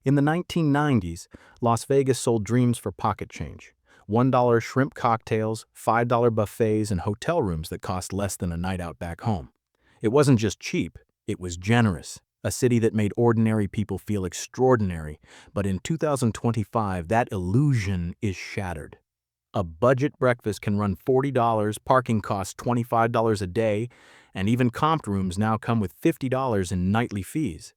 In the 1990s, Las Vegas sold dreams for pocket change. $1 shrimp cocktails, $5 buffets, and hotel rooms that cost less than a night out back home. It wasn't just cheap, it was generous. A city that made ordinary people feel extraordinary. But in 2025, that illusion is shattered. A budget breakfast can run $40, parking costs $25 a day, and even comped rooms now come with $50 in nightly fees.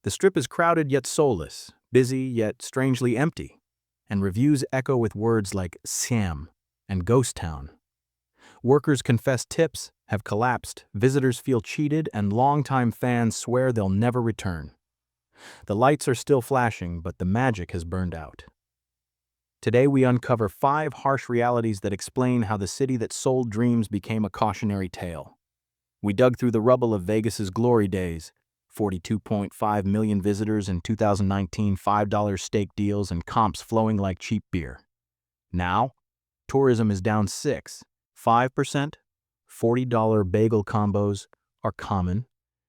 The Strip is crowded yet soulless, busy yet strangely empty, and reviews echo with words like scam and ghost town. Workers confess tips have collapsed, visitors feel cheated, and longtime fans swear they'll never return. The lights are still flashing, but the magic has burned out. Today we uncover 5 harsh realities that explain how the city that sold dreams became a cautionary tale. We dug through the rubble of Vegas's glory days, 42.5 million visitors in 2019, $5 steak deals, and comps flowing like cheap beer. Now, tourism is down 5%, $40 bagel combos are common,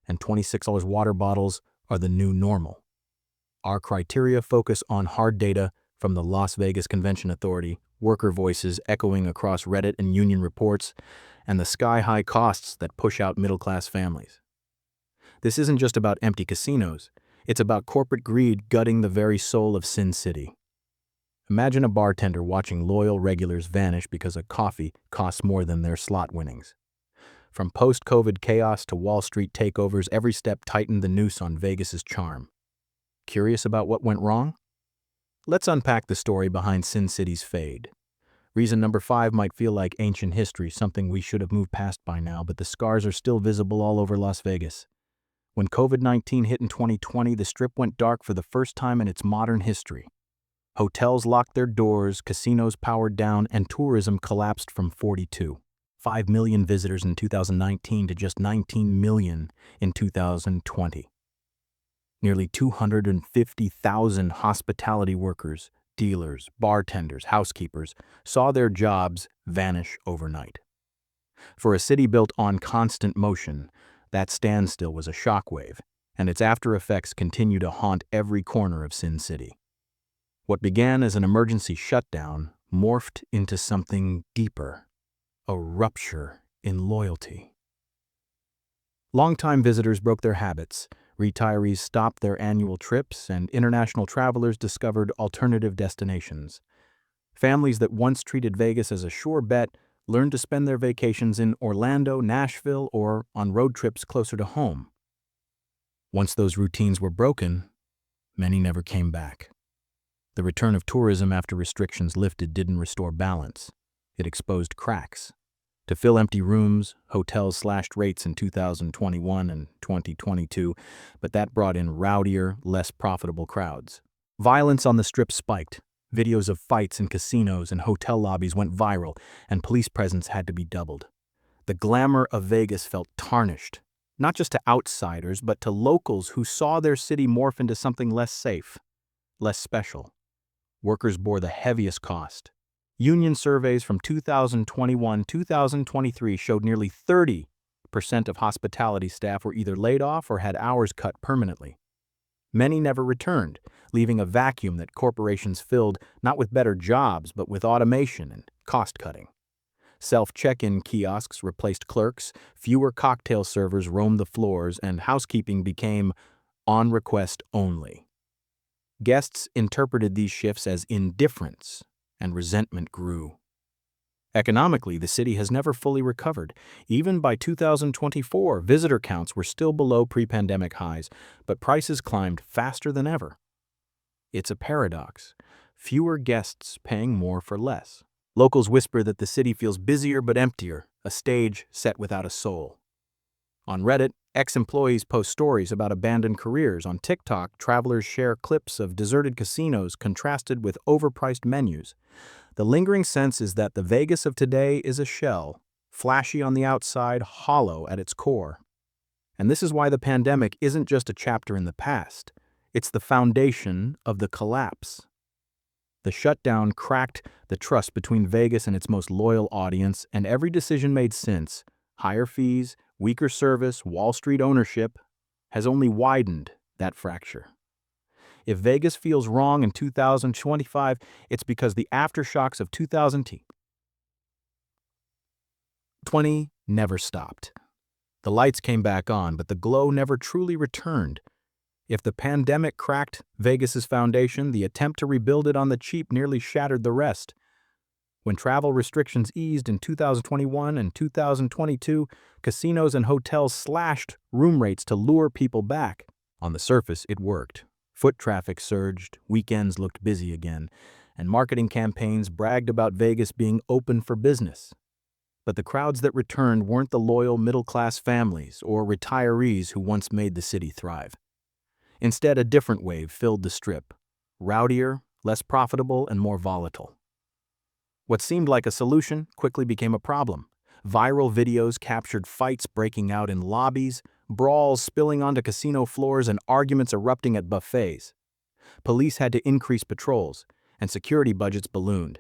and $26 water bottles are the new normal. Our criteria focus on hard data from the Las Vegas Convention Authority, worker voices echoing across Reddit and union reports, and the sky-high costs that push out middle-class families. This isn't just about empty casinos, it's about corporate greed gutting the very soul of Sin City. Imagine a bartender watching loyal regulars vanish because a coffee costs more than their slot winnings. From post-COVID chaos to Wall Street takeovers, every step tightened the noose on Vegas's charm. Curious about what went wrong? Let's unpack the story behind Sin City's fade. Reason number 5 might feel like ancient history, something we should have moved past by now, but the scars are still visible all over Las Vegas. When COVID-19 hit in 2020, the Strip went dark for the first time in its modern history. Hotels locked their doors, casinos powered down, and tourism collapsed from 42.5 million visitors in 2019 to just 19 million in 2020. Nearly 250,000 hospitality workers, dealers, bartenders, housekeepers saw their jobs vanish overnight. For a city built on constant motion, that standstill was a shockwave, and its after effects continue to haunt every corner of Sin City. What began as an emergency shutdown morphed into something deeper, a rupture in loyalty. Longtime visitors broke their habits, retirees stopped their annual trips, and international travelers discovered alternative destinations. Families that once treated Vegas as a sure bet learned to spend their vacations in Orlando, Nashville, or on road trips closer to home. Once those routines were broken, many never came back. The return of tourism after restrictions lifted didn't restore balance. It exposed cracks. To fill empty rooms, hotels slashed rates in 2021 and 2022, but that brought in rowdier, less profitable crowds. Violence on the Strip spiked. Videos of fights in casinos and hotel lobbies went viral, and police presence had to be doubled. The glamour of Vegas felt tarnished, not just to outsiders, but to locals who saw their city morph into something less safe, less special. Workers bore the heaviest cost. Union surveys from 2021-2023 showed nearly 30% of hospitality staff were either laid off or had hours cut permanently. Many never returned, leaving a vacuum that corporations filled not with better jobs, but with automation and cost-cutting. Self-check-in kiosks replaced clerks, fewer cocktail servers roamed the floors, and housekeeping became on request only. Guests interpreted these shifts as indifference, and resentment grew. Economically, the city has never fully recovered. Even by 2024, visitor counts were still below pre-pandemic highs, but prices climbed faster than ever. It's a paradox. Fewer guests paying more for less. Locals whisper that the city feels busier but emptier, a stage set without a soul. On Reddit, ex-employees post stories about abandoned careers. On TikTok, travelers share clips of deserted casinos contrasted with overpriced menus. The lingering sense is that the Vegas of today is a shell, flashy on the outside, hollow at its core. And this is why the pandemic isn't just a chapter in the past. It's the foundation of the collapse. The shutdown cracked the trust between Vegas and its most loyal audience, and every decision made since, higher fees, weaker service, Wall Street ownership, has only widened that fracture. If Vegas feels wrong in 2025, it's because the aftershocks of 2020 never stopped. The lights came back on, but the glow never truly returned. If the pandemic cracked Vegas's foundation, the attempt to rebuild it on the cheap nearly shattered the rest. When travel restrictions eased in 2021 and 2022, casinos and hotels slashed room rates to lure people back. On the surface, it worked. Foot traffic surged, weekends looked busy again, and marketing campaigns bragged about Vegas being open for business. But the crowds that returned weren't the loyal middle-class families or retirees who once made the city thrive. Instead, a different wave filled the Strip, rowdier, less profitable, and more volatile. What seemed like a solution quickly became a problem. Viral videos captured fights breaking out in lobbies, brawls spilling onto casino floors, and arguments erupting at buffets. Police had to increase patrols, and security budgets ballooned.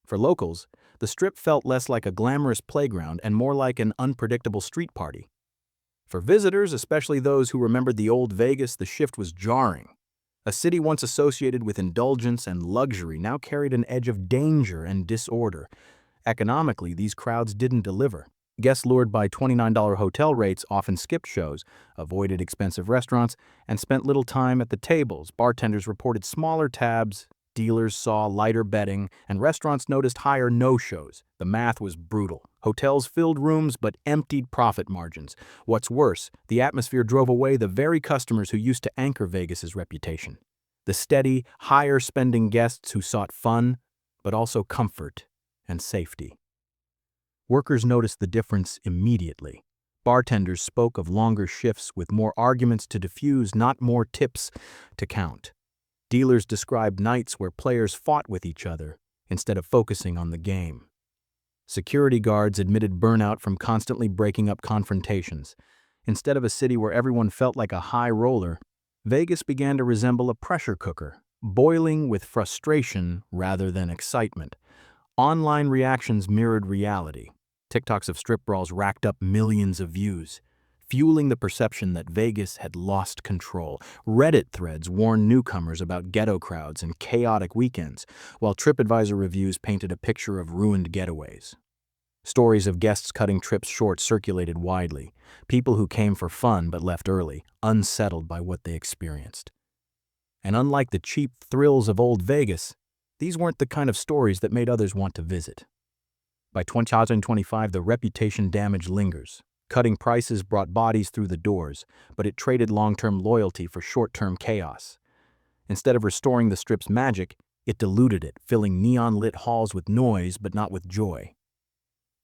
For locals, the Strip felt less like a glamorous playground and more like an unpredictable street party. For visitors, especially those who remembered the old Vegas, the shift was jarring. A city once associated with indulgence and luxury now carried an edge of danger and disorder. Economically, these crowds didn't deliver. Guests lured by $29 hotel rates often skipped shows, avoided expensive restaurants, and spent little time at the tables. Bartenders reported smaller tabs, dealers saw lighter betting, and restaurants noticed higher no-shows. The math was brutal. Hotels filled rooms but emptied profit margins. What's worse, the atmosphere drove away the very customers who used to anchor Vegas's reputation. The steady, higher-spending guests who sought fun, but also comfort and safety. Workers noticed the difference immediately. Bartenders spoke of longer shifts with more arguments to diffuse, not more tips to count. Dealers described nights where players fought with each other instead of focusing on the game. Security guards admitted burnout from constantly breaking up confrontations. Instead of a city where everyone felt like a high roller, Vegas began to resemble a pressure cooker, boiling with frustration rather than excitement. Online reactions mirrored reality. TikToks of strip brawls racked up millions of views, fueling the perception that Vegas had lost control. Reddit threads warned newcomers about ghetto crowds and chaotic weekends, while TripAdvisor reviews painted a picture of ruined getaways. Stories of guests cutting trips short circulated widely, people who came for fun but left early, unsettled by what they experienced. And unlike the cheap thrills of old Vegas, these weren't the kind of stories that made others want to visit. By 2025, the reputation damage lingers. Cutting prices brought bodies through the doors, but it traded long-term loyalty for short-term chaos. Instead of restoring the Strip's magic, it diluted it, filling neon-lit halls with noise but not with joy.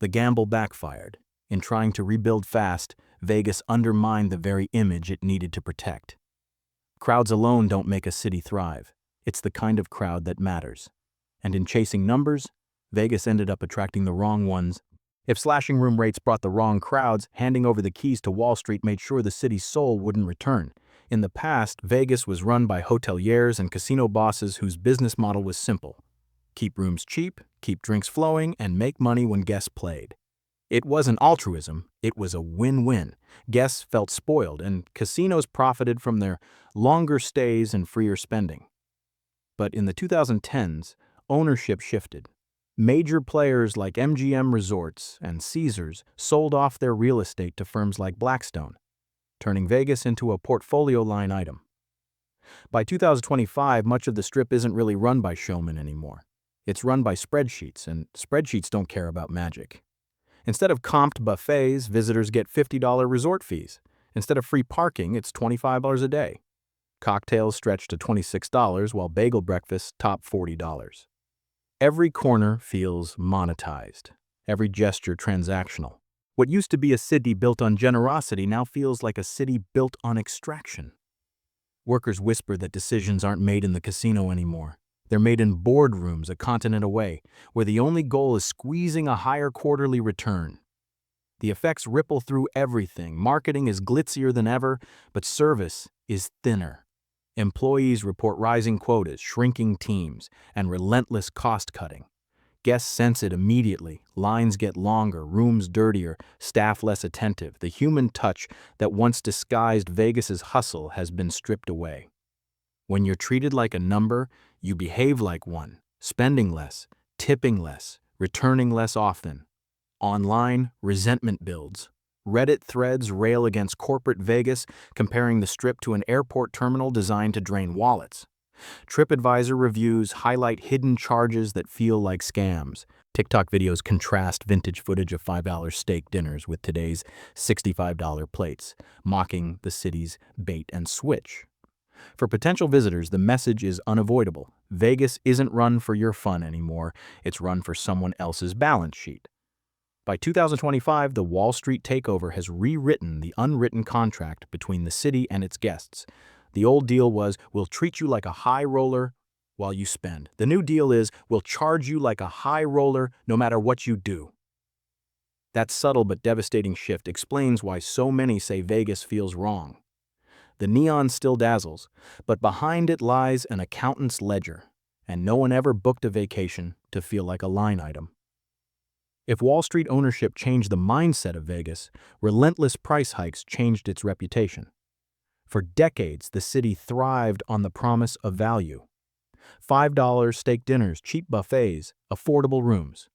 The gamble backfired. In trying to rebuild fast, Vegas undermined the very image it needed to protect. Crowds alone don't make a city thrive. It's the kind of crowd that matters. And in chasing numbers, Vegas ended up attracting the wrong ones. If slashing room rates brought the wrong crowds, handing over the keys to Wall Street made sure the city's soul wouldn't return. In the past, Vegas was run by hoteliers and casino bosses whose business model was simple. Keep rooms cheap, keep drinks flowing, and make money when guests played. It wasn't altruism, it was a win-win. Guests felt spoiled, and casinos profited from their longer stays and freer spending. But in the 2010s, ownership shifted. Major players like MGM Resorts and Caesars sold off their real estate to firms like Blackstone, turning Vegas into a portfolio line item. By 2025, much of the Strip isn't really run by showmen anymore. It's run by spreadsheets, and spreadsheets don't care about magic. Instead of comped buffets, visitors get $50 resort fees. Instead of free parking, it's $25 a day. Cocktails stretch to $26, while bagel breakfasts top $40. Every corner feels monetized, every gesture transactional. What used to be a city built on generosity now feels like a city built on extraction. Workers whisper that decisions aren't made in the casino anymore. They're made in boardrooms a continent away, where the only goal is squeezing a higher quarterly return. The effects ripple through everything. Marketing is glitzier than ever, but service is thinner. Employees report rising quotas, shrinking teams, and relentless cost-cutting. Guests sense it immediately. Lines get longer, rooms dirtier, staff less attentive. The human touch that once disguised Vegas's hustle has been stripped away. When you're treated like a number, you behave like one, spending less, tipping less, returning less often. Online, resentment builds. Reddit threads rail against corporate Vegas, comparing the Strip to an airport terminal designed to drain wallets. TripAdvisor reviews highlight hidden charges that feel like scams. TikTok videos contrast vintage footage of $5 steak dinners with today's $65 plates, mocking the city's bait and switch. For potential visitors, the message is unavoidable. Vegas isn't run for your fun anymore, it's run for someone else's balance sheet. By 2025, the Wall Street takeover has rewritten the unwritten contract between the city and its guests. The old deal was, we'll treat you like a high roller while you spend. The new deal is, we'll charge you like a high roller no matter what you do. That subtle but devastating shift explains why so many say Vegas feels wrong. The neon still dazzles, but behind it lies an accountant's ledger, and no one ever booked a vacation to feel like a line item. If Wall Street ownership changed the mindset of Vegas, relentless price hikes changed its reputation. For decades, the city thrived on the promise of value. $5 steak dinners, cheap buffets, affordable rooms.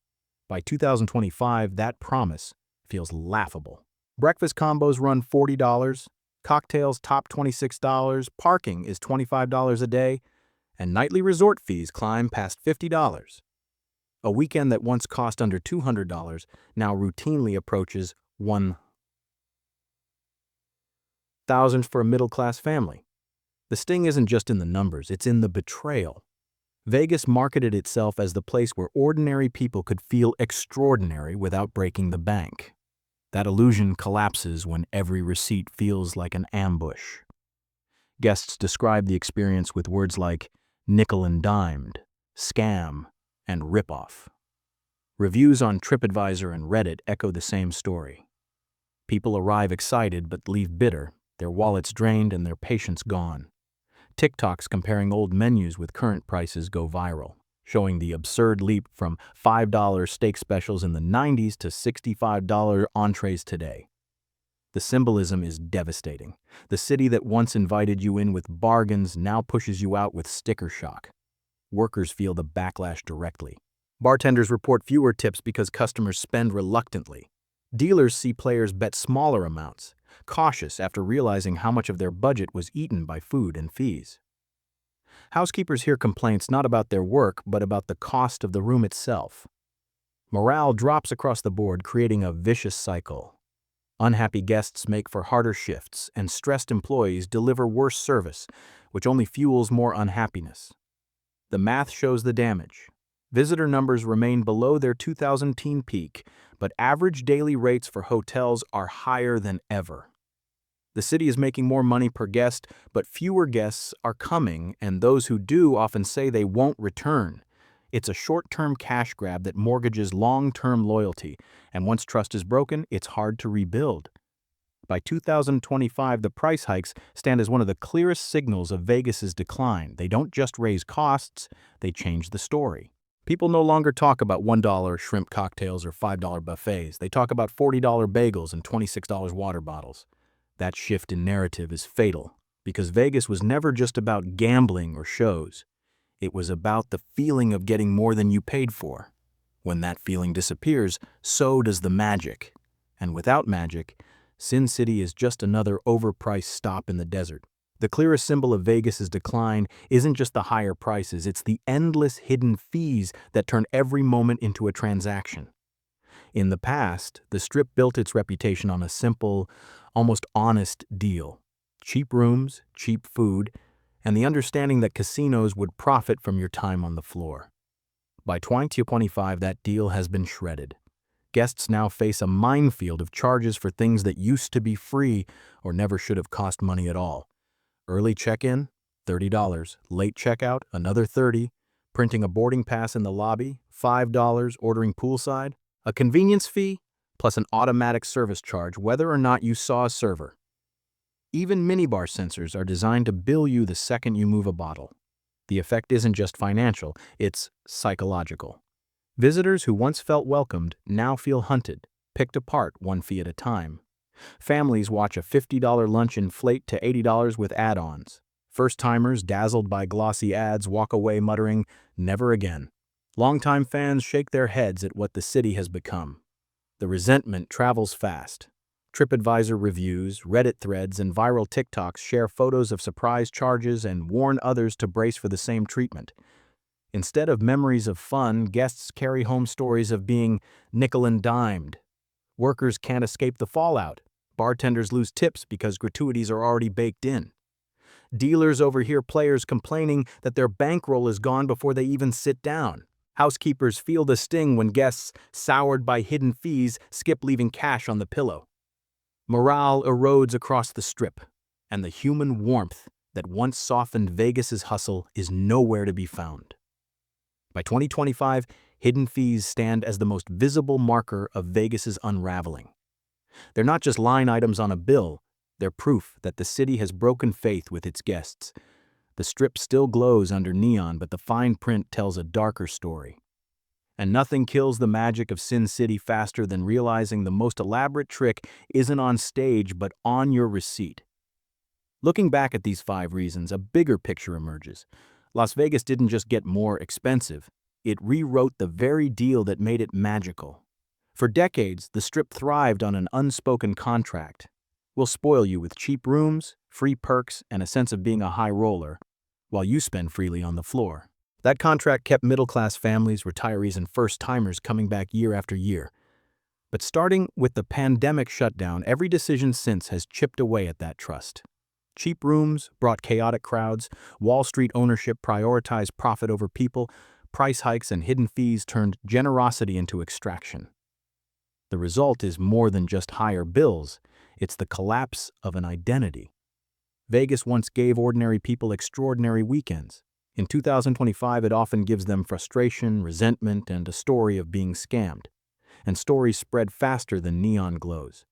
By 2025, that promise feels laughable. Breakfast combos run $40, cocktails top $26, parking is $25 a day, and nightly resort fees climb past $50. A weekend that once cost under $200 now routinely approaches $1,000 for a middle-class family. The sting isn't just in the numbers, it's in the betrayal. Vegas marketed itself as the place where ordinary people could feel extraordinary without breaking the bank. That illusion collapses when every receipt feels like an ambush. Guests describe the experience with words like nickel and dimed, scam, and ripoff. Reviews on TripAdvisor and Reddit echo the same story. People arrive excited but leave bitter, their wallets drained and their patience gone. TikToks comparing old menus with current prices go viral, showing the absurd leap from $5 steak specials in the 90s to $65 entrees today. The symbolism is devastating. The city that once invited you in with bargains now pushes you out with sticker shock. Workers feel the backlash directly. Bartenders report fewer tips because customers spend reluctantly. Dealers see players bet smaller amounts, cautious after realizing how much of their budget was eaten by food and fees. Housekeepers hear complaints not about their work, but about the cost of the room itself. Morale drops across the board, creating a vicious cycle. Unhappy guests make for harder shifts, and stressed employees deliver worse service, which only fuels more unhappiness. The math shows the damage. Visitor numbers remain below their 2010 peak, but average daily rates for hotels are higher than ever. The city is making more money per guest, but fewer guests are coming, and those who do often say they won't return. It's a short-term cash grab that mortgages long-term loyalty, and once trust is broken, it's hard to rebuild. By 2025, the price hikes stand as one of the clearest signals of Vegas's decline. They don't just raise costs, they change the story. People no longer talk about $1 shrimp cocktails or $5 buffets. They talk about $40 bagels and $26 water bottles. That shift in narrative is fatal, because Vegas was never just about gambling or shows. It was about the feeling of getting more than you paid for. When that feeling disappears, so does the magic. And without magic, Sin City is just another overpriced stop in the desert. The clearest symbol of Vegas's decline isn't just the higher prices, it's the endless hidden fees that turn every moment into a transaction. In the past, the Strip built its reputation on a simple, almost honest deal. Cheap rooms, cheap food, and the understanding that casinos would profit from your time on the floor. By 2025, that deal has been shredded. Guests now face a minefield of charges for things that used to be free or never should have cost money at all. Early check-in, $30. Late checkout, another $30. Printing a boarding pass in the lobby, $5. Ordering poolside, a convenience fee, plus an automatic service charge whether or not you saw a server. Even minibar sensors are designed to bill you the second you move a bottle. The effect isn't just financial, it's psychological. Visitors who once felt welcomed now feel hunted, picked apart one fee at a time. Families watch a $50 lunch inflate to $80 with add-ons. First-timers, dazzled by glossy ads, walk away muttering, "Never again." Longtime fans shake their heads at what the city has become. The resentment travels fast. TripAdvisor reviews, Reddit threads, and viral TikToks share photos of surprise charges and warn others to brace for the same treatment. Instead of memories of fun, guests carry home stories of being nickel and dimed. Workers can't escape the fallout. Bartenders lose tips because gratuities are already baked in. Dealers overhear players complaining that their bankroll is gone before they even sit down. Housekeepers feel the sting when guests, soured by hidden fees, skip leaving cash on the pillow. Morale erodes across the Strip, and the human warmth that once softened Vegas's hustle is nowhere to be found. By 2025, hidden fees stand as the most visible marker of Vegas's unraveling. They're not just line items on a bill, they're proof that the city has broken faith with its guests. The Strip still glows under neon, but the fine print tells a darker story. And nothing kills the magic of Sin City faster than realizing the most elaborate trick isn't on stage but on your receipt. Looking back at these 5 reasons, a bigger picture emerges. Las Vegas didn't just get more expensive, it rewrote the very deal that made it magical. For decades, the Strip thrived on an unspoken contract. We'll spoil you with cheap rooms, free perks, and a sense of being a high roller, while you spend freely on the floor. That contract kept middle-class families, retirees, and first-timers coming back year after year. But starting with the pandemic shutdown, every decision since has chipped away at that trust. Cheap rooms brought chaotic crowds, Wall Street ownership prioritized profit over people, price hikes and hidden fees turned generosity into extraction. The result is more than just higher bills, it's the collapse of an identity. Vegas once gave ordinary people extraordinary weekends. In 2025, it often gives them frustration, resentment, and a story of being scammed. And stories spread faster than neon glows.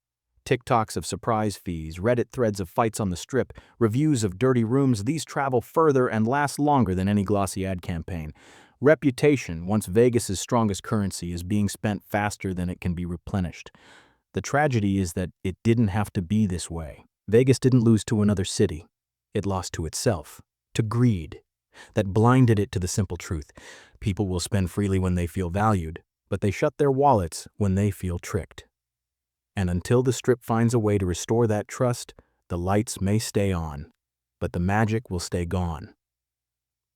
TikToks of surprise fees, Reddit threads of fights on the Strip, reviews of dirty rooms, these travel further and last longer than any glossy ad campaign. Reputation, once Vegas's strongest currency, is being spent faster than it can be replenished. The tragedy is that it didn't have to be this way. Vegas didn't lose to another city. It lost to itself, to greed. That blinded it to the simple truth. People will spend freely when they feel valued, but they shut their wallets when they feel tricked. And until the Strip finds a way to restore that trust, the lights may stay on, but the magic will stay gone.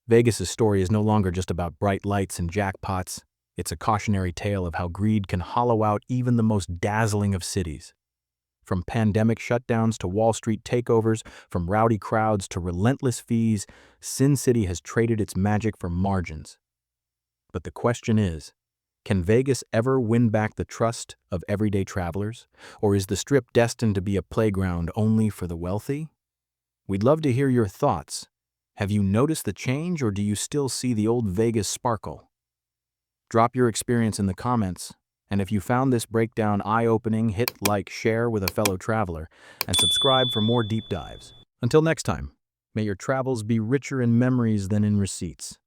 Vegas's story is no longer just about bright lights and jackpots. It's a cautionary tale of how greed can hollow out even the most dazzling of cities. From pandemic shutdowns to Wall Street takeovers, from rowdy crowds to relentless fees, Sin City has traded its magic for margins. But the question is, can Vegas ever win back the trust of everyday travelers? Or is the Strip destined to be a playground only for the wealthy? We'd love to hear your thoughts. Have you noticed the change, or do you still see the old Vegas sparkle? Drop your experience in the comments. And if you found this breakdown eye-opening, hit like, share with a fellow traveler, and subscribe for more deep dives. Until next time, may your travels be richer in memories than in receipts.